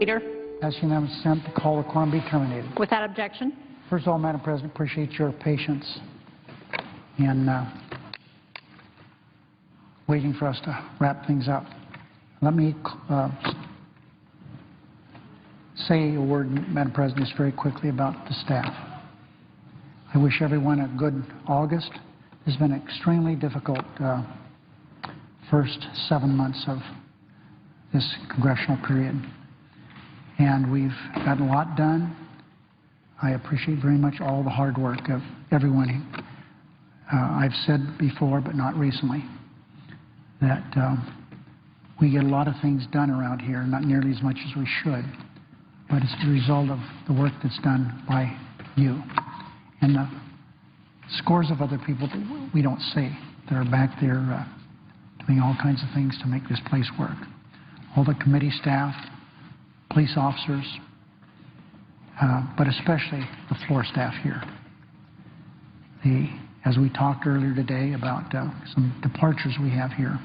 Leader. Ask unanimous consent to call the quorum be terminated. Without objection. First of all, Madam President, appreciate your patience in waiting for us to wrap things up. Let me say a word, Madam President, just very quickly about the staff. I wish everyone a good August. It's been an extremely difficult first 7 months of this congressional period, and we've gotten a lot done. I appreciate very much all the hard work of everyone. I've said before, but not recently, that we get a lot of things done around here, not nearly as much as we should, but it's the result of the work that's done by you and the scores of other people that we don't see that are back there doing all kinds of things to make this place work. All the committee staff, police officers, but especially the floor staff here. As we talked earlier today about some departures we have here,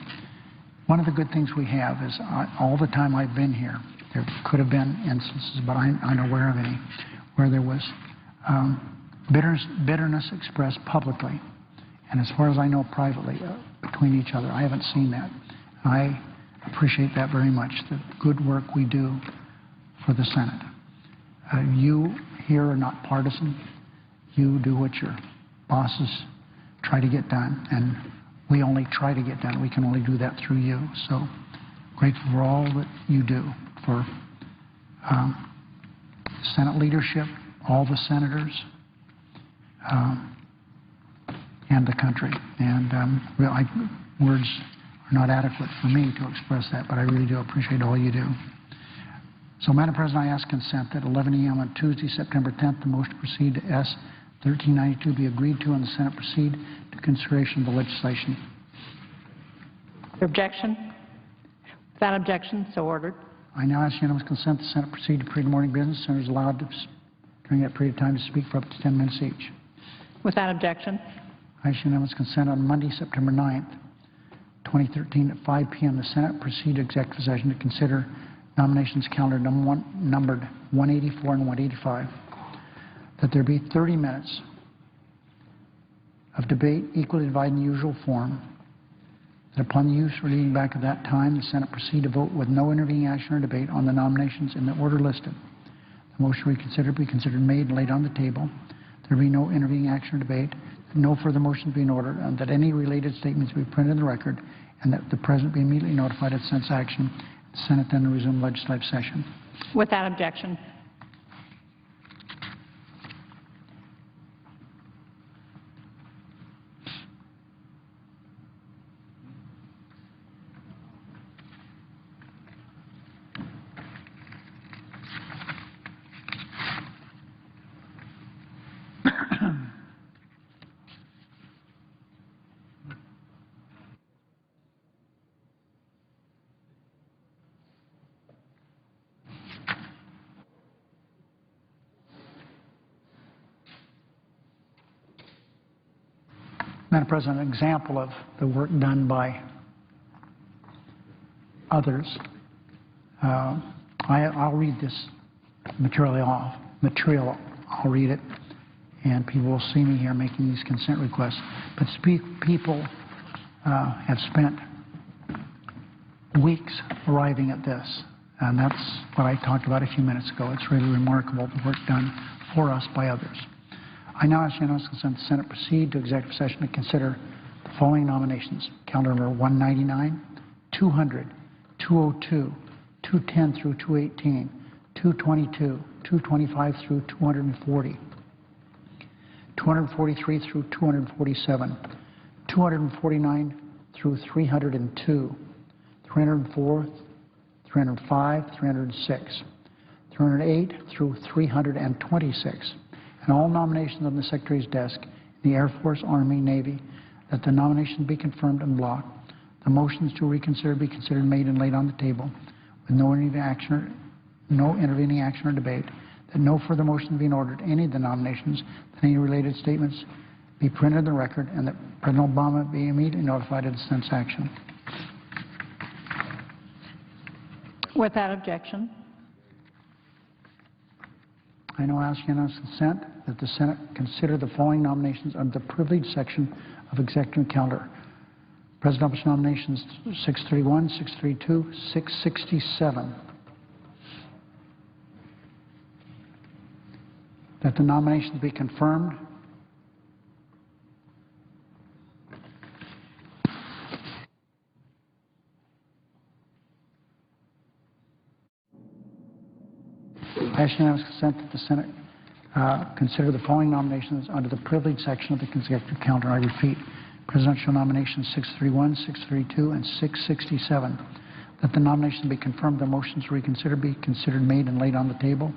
one of the good things we have is all the time I've been here, there could have been instances, but I'm unaware of any, where there was bitterness expressed publicly, and as far as I know privately, between each other. I haven't seen that. I appreciate that very much, the good work we do for the Senate. You here are not partisan. You do what your bosses try to get done, and we only try to get done. We can only do that through you. So grateful for all that you do for Senate leadership, all the senators, and the country. And words are not adequate for me to express that, but I really do appreciate all you do. So, Madam President, I ask consent that 11 a.m. on Tuesday, September 10th, the motion to proceed to S. 1392 be agreed to and the Senate proceed to consideration of the legislation. Objection? Without objection, so ordered. I now ask unanimous consent the Senate proceed to period of morning business. Senators allowed to, during that period of time, to speak for up to 10 minutes each. Without objection. I ask unanimous consent on Monday, September 9th, 2013 at 5 p.m. the Senate proceed to executive session to consider nominations calendar numbered 184 and 185, that there be 30 minutes of debate equally divided in the usual form, that upon the use or reading back of that time, the Senate proceed to vote with no intervening action or debate on the nominations in the order listed. The motion reconsidered be considered made and laid on the table. There be no intervening action or debate, that no further motions be in order, and that any related statements be printed in the record, and that the President be immediately notified of Senate's action. The Senate then to resume legislative session. Without objection. Madam President, an example of the work done by others. I'll read this material off. I'll read it, and people will see me here making these consent requests. But people have spent weeks arriving at this, and that's what I talked about a few minutes ago. It's really remarkable, the work done for us by others. I now ask unanimous consent the Senate proceed to executive session to consider the following nominations: calendar number 199, 200, 202, 210 through 218, 222, 225 through 240, 243 through 247, 249 through 302, 304, 305, 306, 308 through 326. And all nominations on the Secretary's desk in the Air Force, Army, Navy, that the nominations be confirmed en bloc, the motions to reconsider be considered made and laid on the table with no intervening action or debate, that no further motions being ordered any of the nominations, that any related statements be printed in the record, and that President Obama be immediately notified of the Senate's action. Without objection. I now ask unanimous consent that the Senate consider the following nominations under the privileged section of executive calendar. President offers nominations 631, 632, 667. That the nominations be confirmed. I ask unanimous consent that the Senate consider the following nominations under the privileged section of the executive calendar. I repeat, presidential nominations 631, 632, and 667. That the nominations be confirmed, the motions to reconsider be considered made and laid on the table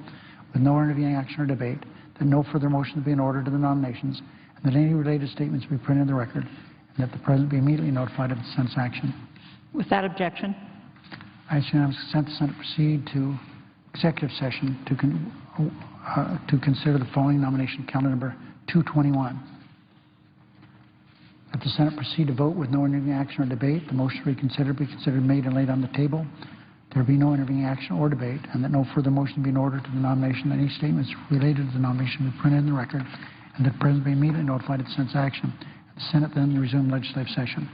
with no intervening action or debate, that no further motions be in order to the nominations, and that any related statements be printed in the record, and that the President be immediately notified of the Senate's action. Without objection. I ask unanimous consent the Senate proceed to executive session to consider the following nomination, calendar number 221. That the Senate proceed to vote with no intervening action or debate. The motion to reconsider be considered made and laid on the table. There be no intervening action or debate, and that no further motion be in order to the nomination. Any statements related to the nomination be printed in the record, and that the President be immediately notified of the Senate's action. The Senate then resume legislative session.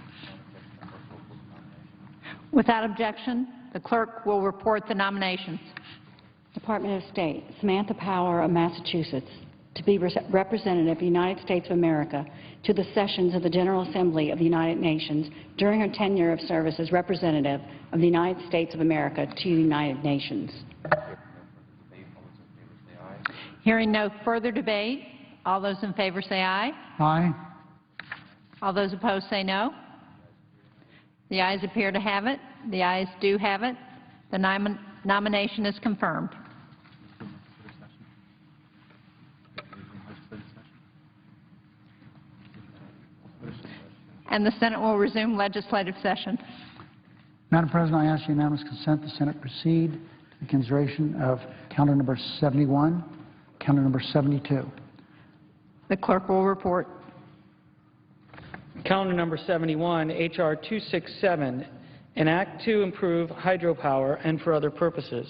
Without objection, the clerk will report the nominations. Department of State, Samantha Power of Massachusetts, to be Representative of the United States of America to the sessions of the General Assembly of the United Nations during her tenure of service as Representative of the United States of America to the United Nations. Hearing no further debate, all those in favor say aye. Aye. All those opposed say no. The ayes appear to have it. The ayes do have it. The nomination is confirmed. And the Senate will resume legislative session. Madam President, I ask unanimous consent the Senate proceed to the consideration of calendar number 71, calendar number 72. The clerk will report. Calendar number 71, H.R. 267, an act to improve hydropower and for other purposes.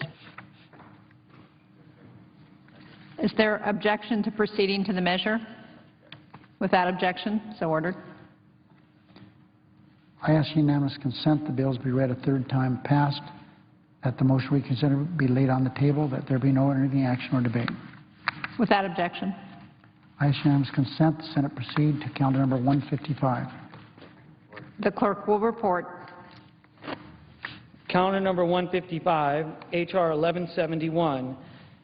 Is there objection to proceeding to the measure? Without objection, so ordered. I ask unanimous consent the bills be read a third time passed, that the motion reconsider be laid on the table, that there be no intervening action or debate. Without objection. I ask unanimous consent the Senate proceed to calendar number 155. The clerk will report. Calendar number 155, H.R. 1171,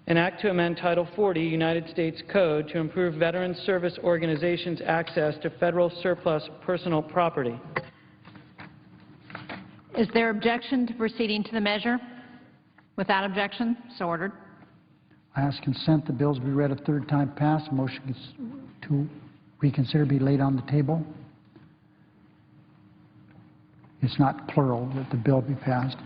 an act to amend Title 40 United States Code to improve Veterans Service Organizations' access to federal surplus personal property. Is there objection to proceeding to the measure? Without objection, so ordered. I ask consent the bills be read a third time passed, a motion to reconsider be laid on the table. It's not plural that the bill be passed,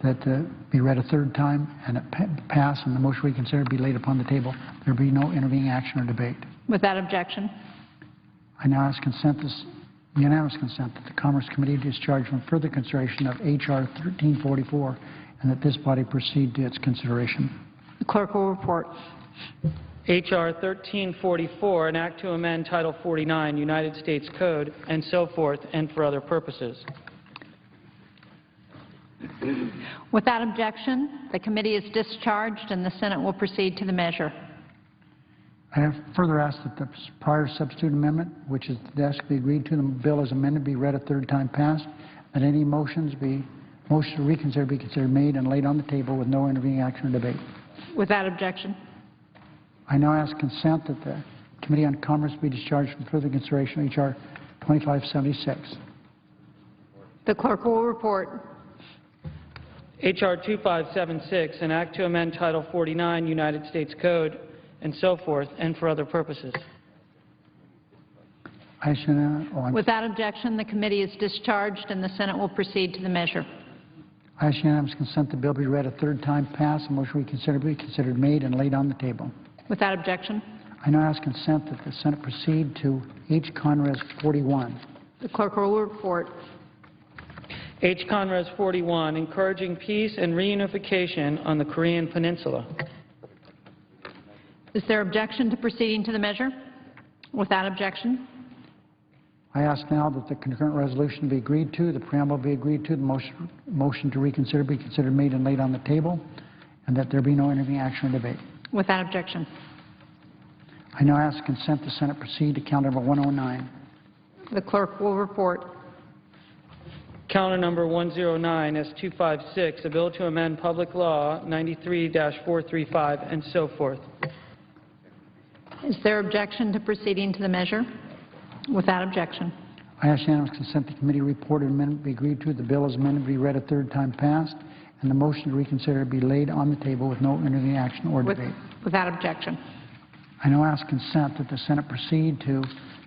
that be read a third time and it pass and the motion reconsider be laid upon the table. There be no intervening action or debate. Without objection. I now ask unanimous consent that the Commerce Committee discharge from further consideration of H.R. 1344 and that this body proceed to its consideration. The clerk will report. H.R. 1344, an act to amend Title 49 United States Code and so forth and for other purposes. Without objection, the committee is discharged and the Senate will proceed to the measure. I have further asked that the prior substitute amendment, which is the desk, be agreed to. The bill as amended be read a third time passed, that any motion to reconsider be considered made and laid on the table with no intervening action or debate. Without objection. I now ask consent that the Committee on Commerce be discharged from further consideration of H.R. 2576. The clerk will report. H.R. 2576, an act to amend Title 49 United States Code and so forth and for other purposes. Without objection, the committee is discharged and the Senate will proceed to the measure. I ask unanimous consent the bill be read a third time passed, a motion reconsider be considered made and laid on the table. Without objection. I now ask consent that the Senate proceed to H. Conres 41. The clerk will report. H. Conres 41, encouraging peace and reunification on the Korean Peninsula. Is there objection to proceeding to the measure? Without objection. I ask now that the concurrent resolution be agreed to, the preamble be agreed to, the motion to reconsider be considered made and laid on the table, and that there be no intervening action or debate. Without objection. I now ask consent the Senate proceed to count number 109. The clerk will report. Counter number 109 S256, a bill to amend Public Law 93-435, and so forth. Is there objection to proceeding to the measure? Without objection. I ask unanimous consent the committee report and amendment be agreed to, the bill as amended be read a third time passed, and the motion to reconsider be laid on the table with no intervening action or debate. Without objection. I now ask consent that the Senate proceed to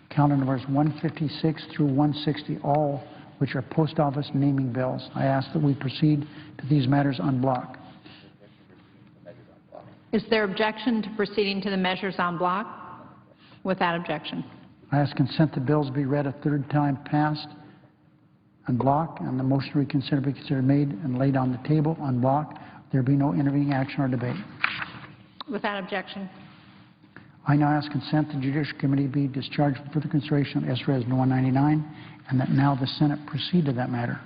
counter numbers 156 through 160, all which are post office naming bills. I ask that we proceed to these matters en bloc. Is there objection to proceeding to the measures en bloc? Without objection. I ask consent the bills be read a third time passed en bloc, and the motion to reconsider be considered made and laid on the table en bloc. There be no intervening action or debate. Without objection. I now ask consent the Judicial Committee be discharged from further consideration of S. Res. 199, and that now the Senate proceed to that matter.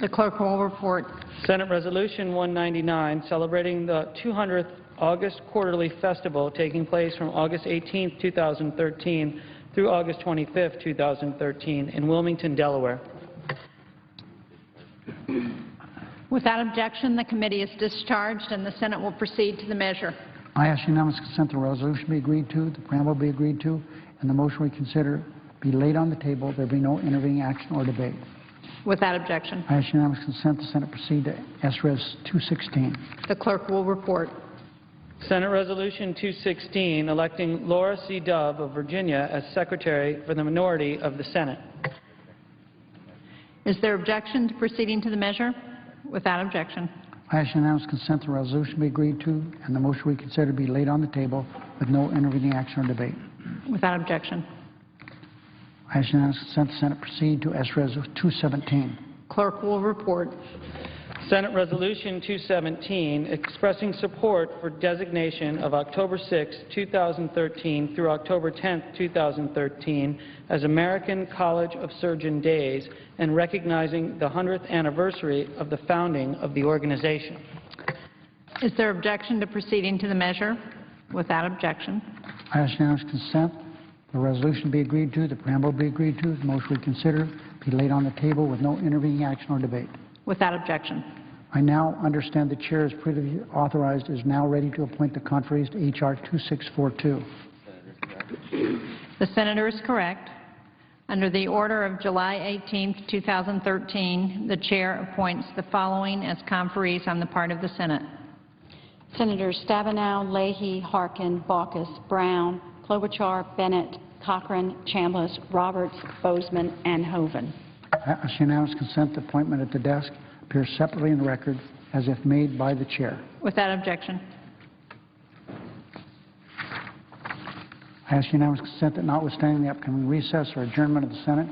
The clerk will report. Senate Resolution 199, celebrating the 200th August Quarterly Festival taking place from August 18, 2013 through August 25, 2013 in Wilmington, Delaware. Without objection, the committee is discharged and the Senate will proceed to the measure. I ask unanimous consent the resolution be agreed to, the preamble be agreed to, and the motion we consider be laid on the table. There be no intervening action or debate. Without objection. I ask unanimous consent the Senate proceed to S. Res. 216. The clerk will report. Senate Resolution 216, electing Laura C. Dove of Virginia as Secretary for the minority of the Senate. Is there objection to proceeding to the measure? Without objection. I ask unanimous consent the resolution be agreed to, and the motion we consider be laid on the table with no intervening action or debate. Without objection. I ask unanimous consent the Senate proceed to S. Res. 217. Clerk will report. Senate Resolution 217, expressing support for designation of October 6, 2013 through October 10, 2013 as American College of Surgeon Days and recognizing the 100th anniversary of the founding of the organization. Is there objection to proceeding to the measure? Without objection. I ask unanimous consent the resolution be agreed to, the preamble be agreed to, the motion we consider be laid on the table with no intervening action or debate. Without objection. I now understand the chair is previously authorized is now ready to appoint the conferees to H.R. 2642. The senator is correct. Under the order of July 18, 2013, the chair appoints the following as conferees on the part of the Senate. Senators Stabenow, Leahy, Harkin, Baucus, Brown, Klobuchar, Bennett, Cochran, Chambliss, Roberts, Bozeman, and Hoeven. I ask unanimous consent the appointment at the desk appears separately in the record as if made by the chair. Without objection. I ask unanimous consent that notwithstanding the upcoming recess or adjournment of the Senate,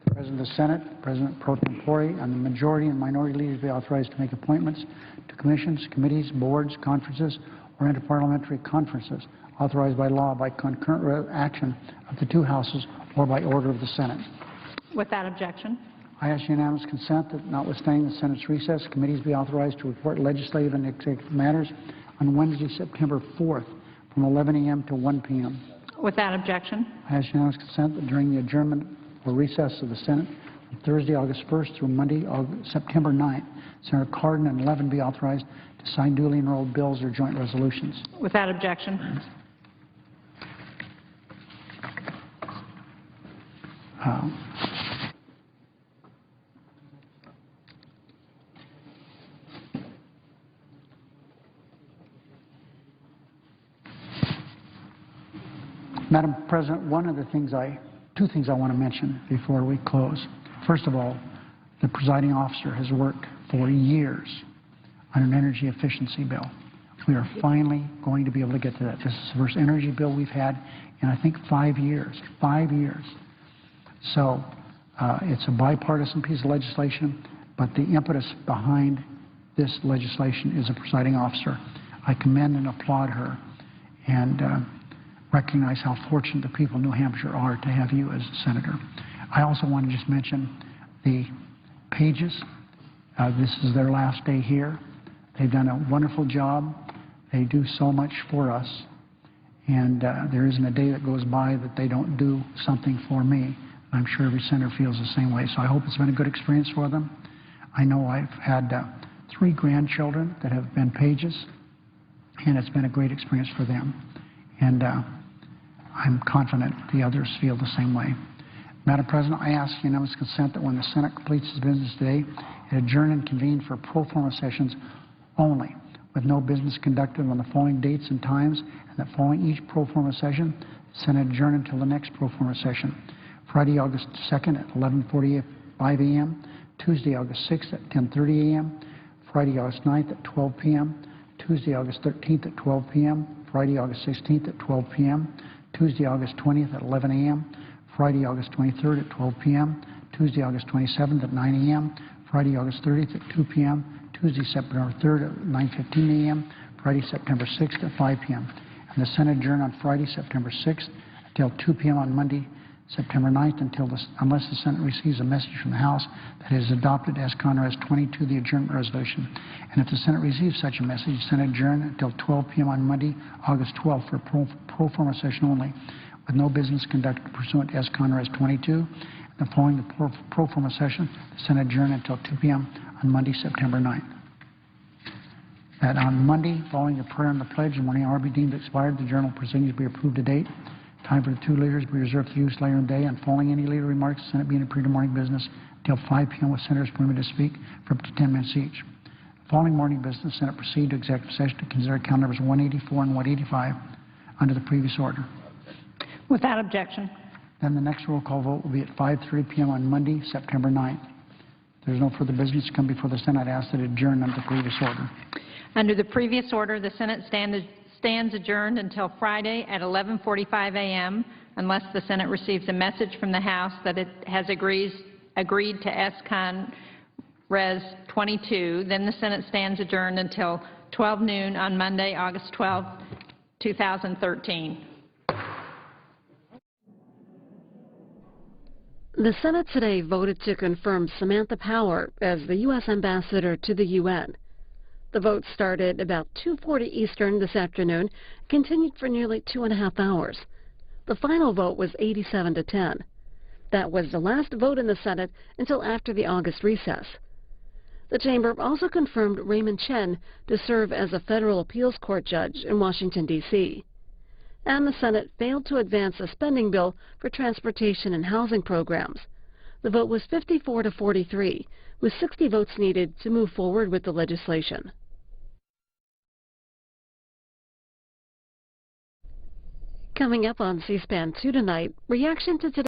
the President of the Senate, President pro tempore, and the majority and minority leaders be authorized to make appointments to commissions, committees, boards, conferences, or interparliamentary conferences authorized by law by concurrent action of the two houses or by order of the Senate. Without objection. I ask unanimous consent that notwithstanding the Senate's recess, committees be authorized to report legislative and executive matters on Wednesday, September 4th from 11 a.m. to 1 p.m. Without objection. I ask unanimous consent that during the adjournment or recess of the Senate from Thursday, August 1st through Monday, September 9th, Senator Cardin and Levin be authorized to sign duly enrolled bills or joint resolutions. Without objection. Madam President, two things I want to mention before we close. First of all, the presiding officer has worked for years on an energy efficiency bill. We are finally going to be able to get to that. This is the first energy bill we've had in, I think, 5 years. 5 years. So it's a bipartisan piece of legislation, but the impetus behind this legislation is a presiding officer. I commend and applaud her. and recognize how fortunate the people of New Hampshire are to have you as a senator. I also want to just mention the Pages. This is their last day here. They've done a wonderful job. They do so much for us, and there isn't a day that goes by that they don't do something for me. I'm sure every senator feels the same way, so I hope it's been a good experience for them. I know I've had 3 grandchildren that have been Pages, and it's been a great experience for them. And I'm confident the others feel the same way. Madam President, I ask unanimous consent that when the Senate completes its business today, it adjourn and convene for pro forma sessions only, with no business conducted on the following dates and times, and that following each pro forma session, the Senate adjourn until the next pro forma session. Friday, August 2nd at 11:45 a.m., Tuesday, August 6th at 10:30 a.m., Friday, August 9th at 12 p.m., Tuesday, August 13th at 12 p.m., Friday, August 16th at 12 p.m., Tuesday, August 20th at 11 a.m., Friday, August 23rd at 12 p.m., Tuesday, August 27th at 9 a.m., Friday, August 30th at 2 p.m., Tuesday, September 3rd at 9:15 a.m., Friday, September 6th at 5 p.m. And the Senate adjourn on Friday, September 6th until 2 p.m. on Monday, September 9th, unless the Senate receives a message from the House that it is adopted as Conres 22, the adjournment resolution. And if the Senate receives such a message, the Senate adjourn until 12 p.m. on Monday, August 12th for pro forma session only, with no business conducted pursuant to S. Conres 22. And following the pro forma session, the Senate adjourn until 2 p.m. on Monday, September 9th. That on Monday, following the prayer and the pledge, and when the hour be deemed expired, the journal proceedings be approved to date. Time for the 2 leaders be reserved for use later in the day, and following any leader remarks, the Senate being in period of morning business until 5 p.m. with senators permitted to speak for up to 10 minutes each. Following morning business, the Senate proceed to executive session to consider account numbers 184 and 185 under the previous order. Without objection. Then the next roll call vote will be at 5:30 p.m. on Monday, September 9th. If there's no further business to come before the Senate, I ask that it adjourn under the previous order. Under the previous order, the Senate stands adjourned until Friday at 11:45 a.m. unless the Senate receives a message from the House that it has agreed to S-Con Res 22. Then the Senate stands adjourned until 12 noon on Monday, August 12, 2013. The Senate today voted to confirm Samantha Power as the U.S. ambassador to the UN. The vote started about 2:40 Eastern this afternoon, continued for nearly 2.5 hours. The final vote was 87 to 10. That was the last vote in the Senate until after the August recess. The chamber also confirmed Raymond Chen to serve as a federal appeals court judge in Washington, D.C. And the Senate failed to advance a spending bill for transportation and housing programs. The vote was 54 to 43, with 60 votes needed to move forward with the legislation. Coming up on C-SPAN 2 tonight, reaction to today's